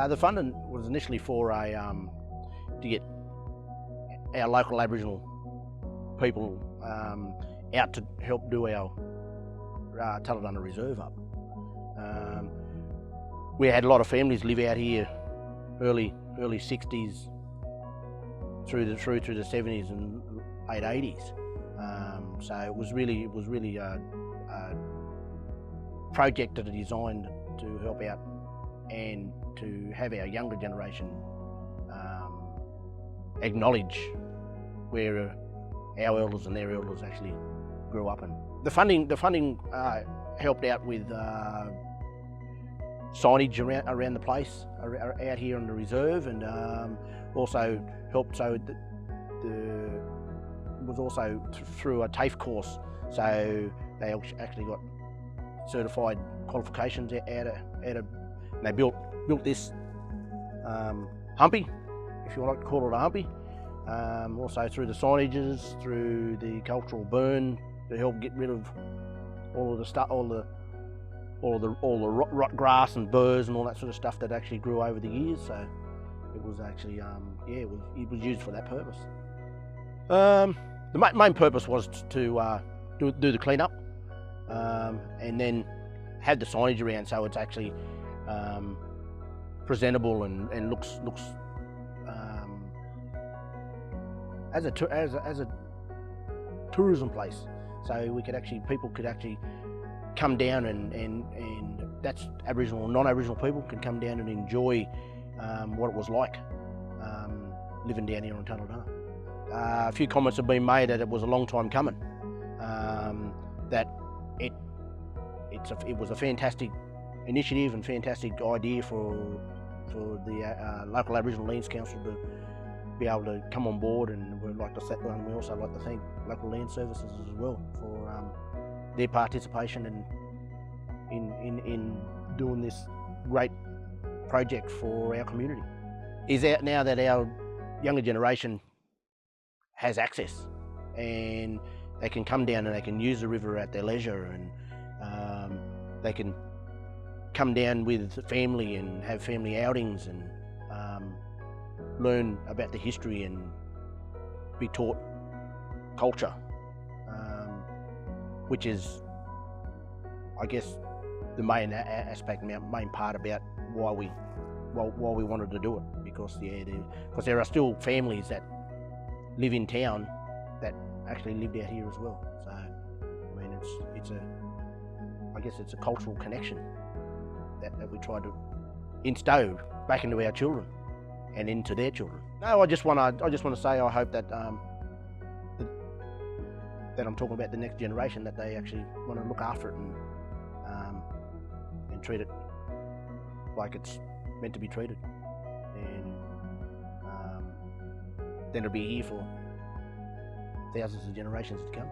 The funding was initially for to get our local Aboriginal people out to help do our Tulladunna Reserve up. We had a lot of families live out here early 60s through the 70s and late 80s. So it was really a project that is designed to help out and to have our younger generation acknowledge where our elders and their elders actually grew up in. The funding helped out with signage around the place, out here on the reserve, and also helped was also through a TAFE course, so they actually got certified qualifications out of and they built this humpy, if you like to call it a humpy. Also through the signages, through the cultural burn to help get rid of all of the stuff, all the rot grass and burrs and all that sort of stuff that actually grew over the years. So it was actually it was used for that purpose. The main purpose was to do the cleanup, and then have the signage around so it's actually presentable and looks as a tourism place. So people could actually come down and that's Aboriginal and non-Aboriginal people can come down and enjoy what it was like living down here on Tulladunna. A few comments have been made that it was a long time coming, that it was a fantastic initiative and fantastic idea for the local Aboriginal Lands Council to be able to come on board, and we'd like to set one. We also like to thank local land services as well for their participation in doing this great project for our community. Is out now that our younger generation has access and they can come down and they can use the river at their leisure, and they can come down with family and have family outings and learn about the history and be taught culture, which is, I guess, the main aspect, main part about why we wanted to do it, because there are still families that live in town that actually lived out here as well. So I mean, I guess it's a cultural connection that we try to instow back into our children and into their children. No, I just want to say I hope that that I'm talking about the next generation, that they actually want to look after it and treat it like it's meant to be treated, and then it'll be here for thousands of generations to come.